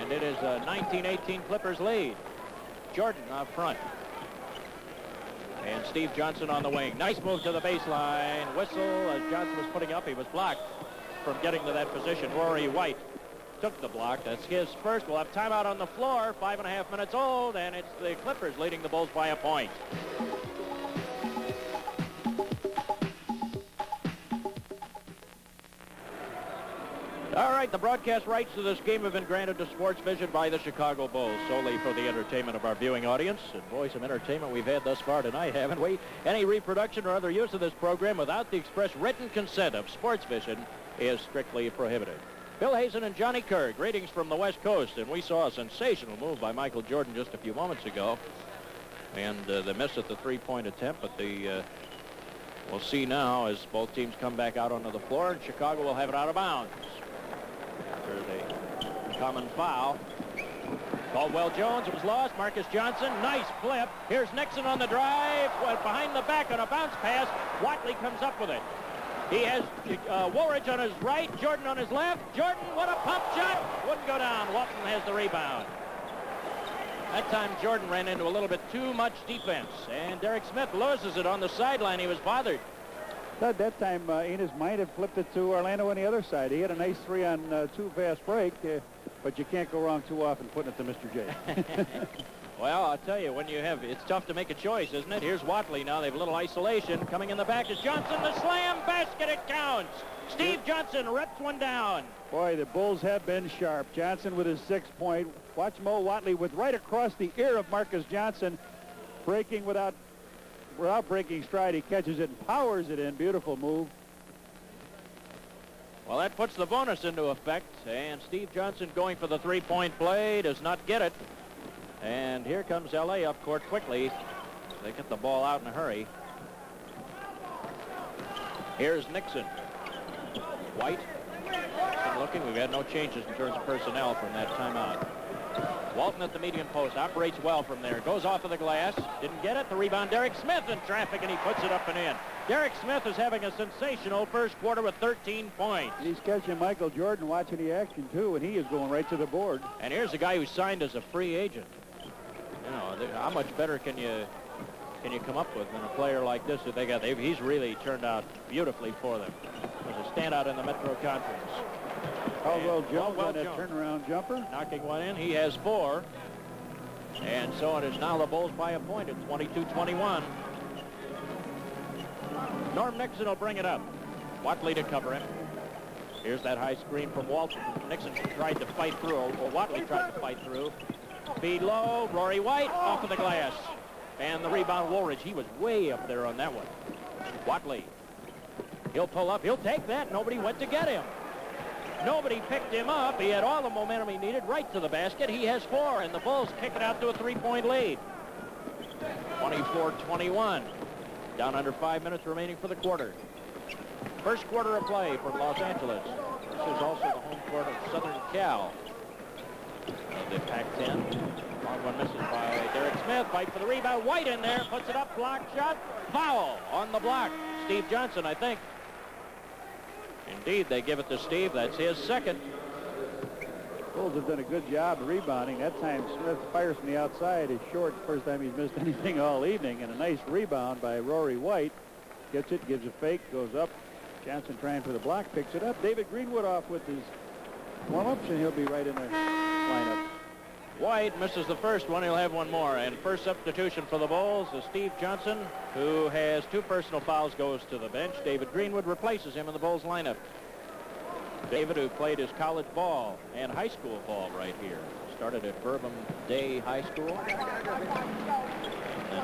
and it is a 19-18 Clippers lead. Jordan up front. And Steve Johnson on the wing. Nice move to the baseline. Whistle as Johnson was putting up. He was blocked from getting to that position. Rory White took the block. That's his first. We'll have timeout on the floor. 5.5 minutes old, and it's the Clippers leading the Bulls by a point. All right, the broadcast rights to this game have been granted to Sports Vision by the Chicago Bulls, solely for the entertainment of our viewing audience. And boy, some entertainment we've had thus far tonight, haven't we? Any reproduction or other use of this program without the express written consent of Sports Vision is strictly prohibited. Bill Hazen and Johnny Kerr, greetings from the West Coast, and we saw a sensational move by Michael Jordan just a few moments ago. And the miss at the three-point attempt, but we'll see now as both teams come back out onto the floor, and Chicago will have it out of bounds. After the common foul. Caldwell Jones, it was lost. Marcus Johnson, nice flip. Here's Nixon on the drive, behind the back on a bounce pass. Watley comes up with it. He has Woolridge on his right, Jordan on his left. Jordan, what a pump shot. Wouldn't go down. Walton has the rebound. That time Jordan ran into a little bit too much defense, and Derek Smith loses it on the sideline. He was bothered. At that time, Enos might have flipped it to Orlando on the other side. He had a nice 3-on-2 fast break, but you can't go wrong too often putting it to Mr. J. Well, I'll tell you, when you have, it's tough to make a choice, isn't it? Here's Watley now. They have a little isolation. Coming in the back is Johnson. The slam basket, it counts. Steve Johnson reps one down. Boy, the Bulls have been sharp. Johnson with his 6-point. Watch Mo Watley with right across the ear of Marcus Johnson, breaking without breaking stride. He catches it and powers it in. Beautiful move. Well, that puts the bonus into effect, and Steve Johnson going for the three-point play does not get it. And here comes L.A. up court quickly. They get the ball out in a hurry. Here's Nixon. White. Nixon looking. We've had no changes in terms of personnel from that timeout. Walton at the median post. Operates well from there. Goes off of the glass. Didn't get it. The rebound. Derek Smith in traffic, and he puts it up and in. Derek Smith is having a sensational first quarter with 13 points. He's catching Michael Jordan watching the action, too, and he is going right to the board. And here's a guy who signed as a free agent. You know, how much better can you come up with than a player like this that they got? He's really turned out beautifully for them. As a standout in the Metro Conference. Caldwell Jones on that turnaround jumper. Knocking one in. He has 4. And so it is now the Bulls by a point at 22-21. Norm Nixon will bring it up. Watley to cover him. Here's that high screen from Walton. Nixon tried to fight through, or Watley tried to fight through. Feed low, Rory White off of the glass. And the rebound, Woolridge. He was way up there on that one. Watley. He'll pull up. He'll take that. Nobody went to get him. Nobody picked him up. He had all the momentum he needed right to the basket. He has 4, and the Bulls kick it out to a 3-point lead. 24-21. Down under 5 minutes remaining for the quarter. First quarter of play from Los Angeles. This is also the home court of Southern Cal. The Pac-10. Long one misses by Derek Smith. Fight for the rebound. White in there. Puts it up. Block shot. Foul on the block. Steve Johnson, I think. Indeed, they give it to Steve. That's his second. Bulls have done a good job of rebounding. That time Smith fires from the outside. Is short. First time he's missed anything all evening. And a nice rebound by Rory White. Gets it, gives a fake, goes up. Johnson trying for the block, picks it up. David Greenwood off with his warm-ups, and he'll be right in the lineup. White misses the first one. He'll have one more. And first substitution for the Bulls is Steve Johnson, who has 2 personal fouls, goes to the bench. David Greenwood replaces him in the Bulls lineup. David, who played his college ball and high school ball right here. Started at Bourbon Day High School. And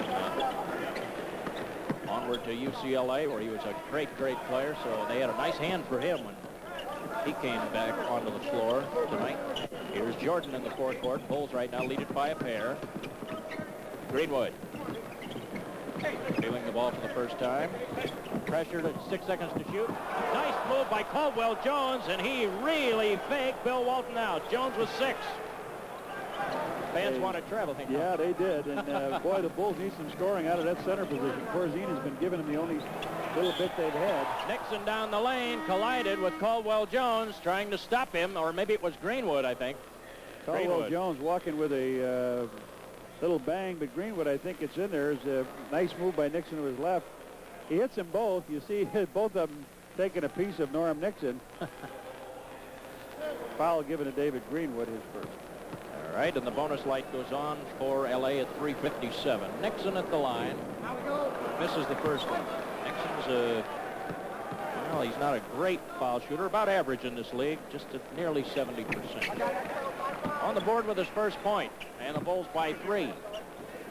then onward to UCLA, where he was a great, great player. So they had a nice hand for him when he came back onto the floor tonight. Here's Jordan in the forecourt. Bulls right now lead it by a pair. Greenwood. Feeling the ball for the first time. Pressured at 6 seconds to shoot. Nice move by Caldwell Jones, and he really faked Bill Walton out. Jones was 6. Fans want to travel. Yeah, they did. And boy, the Bulls need some scoring out of that center position. Corzine has been giving them the only little bit they've had. Nixon down the lane, collided with Caldwell Jones, trying to stop him, or maybe it was Greenwood, I think. Caldwell Greenwood. Jones walking with a little bang, but Greenwood, I think it's in there. Is a nice move by Nixon to his left. He hits them both. You see both of them taking a piece of Norm Nixon. Foul given to David Greenwood, his first. All right, and the bonus light goes on for L.A. at 3:57. Nixon at the line. Misses the first one. Nixon's well, he's not a great foul shooter, about average in this league, just at nearly 70%. On the board with his first point, and the Bulls by 3.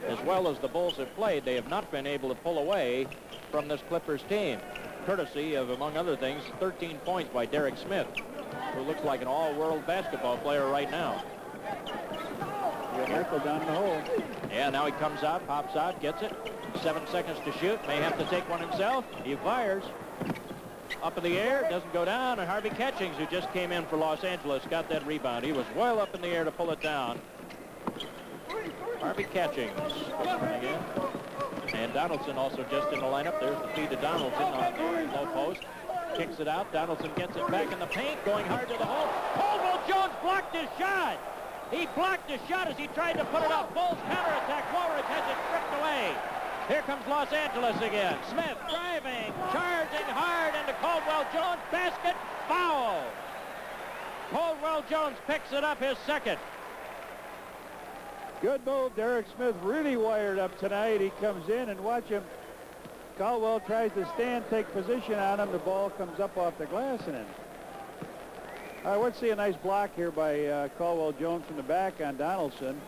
As well as the Bulls have played, they have not been able to pull away from this Clippers team, courtesy of, among other things, 13 points by Derek Smith, who looks like an all-world basketball player right now. Michael down in the hole. Yeah, now he comes out, pops out, gets it. 7 seconds to shoot. May have to take one himself. He fires. Up in the air, doesn't go down, and Harvey Catchings, who just came in for Los Angeles, got that rebound. He was well up in the air to pull it down. Harvey Catchings coming in. And Donaldson also just in the lineup. There's the feed to Donaldson on the low post. Kicks it out. Donaldson gets it back in the paint, going hard to the hole. Caldwell Jones blocked his shot. He blocked his shot as he tried to put it up. Bulls counterattack. Woolridge has it stripped away. Here comes Los Angeles again. Smith driving, charging hard into Caldwell Jones. Basket, foul. Caldwell Jones picks it up, his second. Good move. Derek Smith really wired up tonight. He comes in and watch him. Caldwell tries to stand, take position on him. The ball comes up off the glass and in. All right, let's see a nice block here by Caldwell Jones from the back on Donaldson.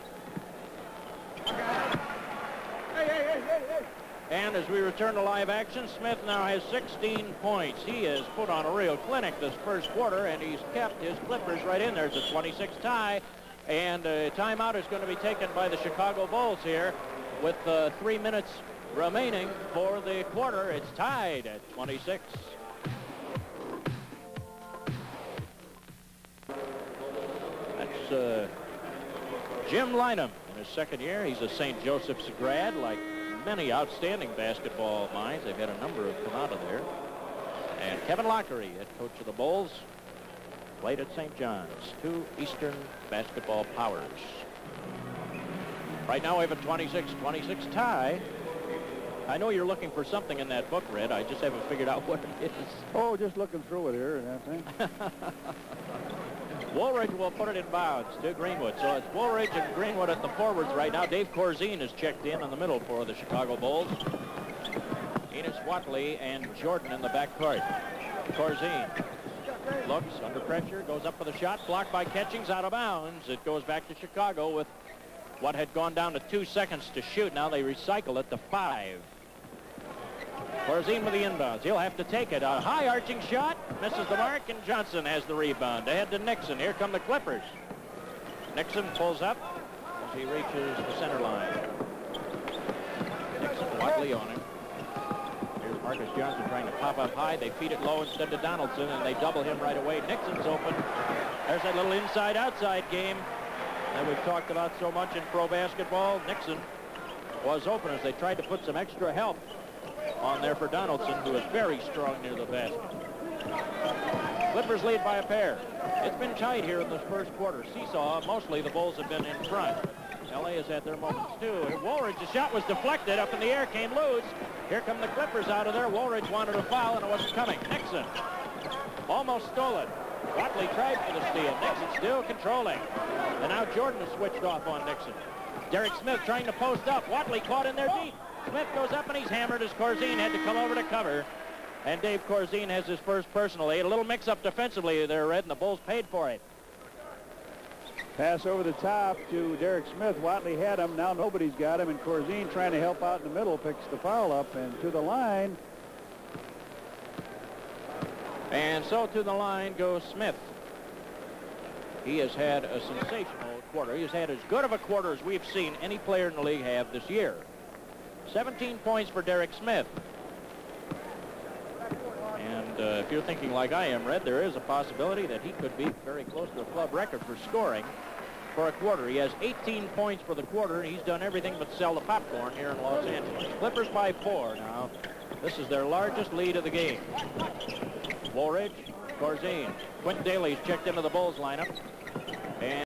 And as we return to live action, Smith now has 16 points. He has put on a real clinic this first quarter, and he's kept his Clippers right in there. It's a 26 tie, and a timeout is going to be taken by the Chicago Bulls here with 3 minutes remaining for the quarter. It's tied at 26. That's Jim Lynam in his second year. He's a St. Joseph's grad, like many outstanding basketball minds. They've had a number have come out of there. And Kevin Lockery, head coach of the Bulls, played at St. John's. 2 Eastern basketball powers. Right now we have a 26-26 tie. I know you're looking for something in that book, Red. I just haven't figured out what it is. Oh, just looking through it here and that thing. Woolridge will put it in bounds to Greenwood. So it's Woolridge and Greenwood at the forwards right now. Dave Corzine is checked in the middle for the Chicago Bulls. Enos Watley and Jordan in the backcourt. Corzine looks under pressure, goes up for the shot, blocked by Catchings, out of bounds. It goes back to Chicago with what had gone down to 2 seconds to shoot. Now they recycle it to 5. Corzine with the inbounds. He'll have to take it. A high arching shot. Misses the mark, and Johnson has the rebound. Ahead to Nixon. Here come the Clippers. Nixon pulls up as he reaches the center line. Nixon, Watley on him. Here's Marcus Johnson trying to pop up high. They feed it low instead to Donaldson, and they double him right away. Nixon's open. There's that little inside-outside game that we've talked about so much in pro basketball. Nixon was open as they tried to put some extra help on there for Donaldson, who is very strong near the basket. Clippers lead by a pair. It's been tight here in this first quarter. Seesaw, mostly the Bulls have been in front. LA has had their moments too. Woolridge, the shot was deflected up in the air, came loose. Here come the Clippers out of there. Woolridge wanted a foul and it wasn't coming. Nixon almost stole it. Watley tried for the steal. Nixon still controlling. And now Jordan has switched off on Nixon. Derek Smith trying to post up. Watley caught in there deep. Smith goes up and he's hammered as Corzine had to come over to cover. And Dave Corzine has his first personal. He had a little mix-up defensively there, Red, and the Bulls paid for it. Pass over the top to Derek Smith. Watley had him. Now nobody's got him. And Corzine trying to help out in the middle picks the foul up and to the line. And so to the line goes Smith. He has had a sensational quarter. He has had as good of a quarter as we've seen any player in the league have this year. 17 points for Derek Smith. And if you're thinking like I am, Red, there is a possibility that he could be very close to a club record for scoring for a quarter. He has 18 points for the quarter, and he's done everything but sell the popcorn here in Los Angeles. Clippers by 4 now. This is their largest lead of the game. Woolridge, Corzine. Quint Daly's checked into the Bulls lineup.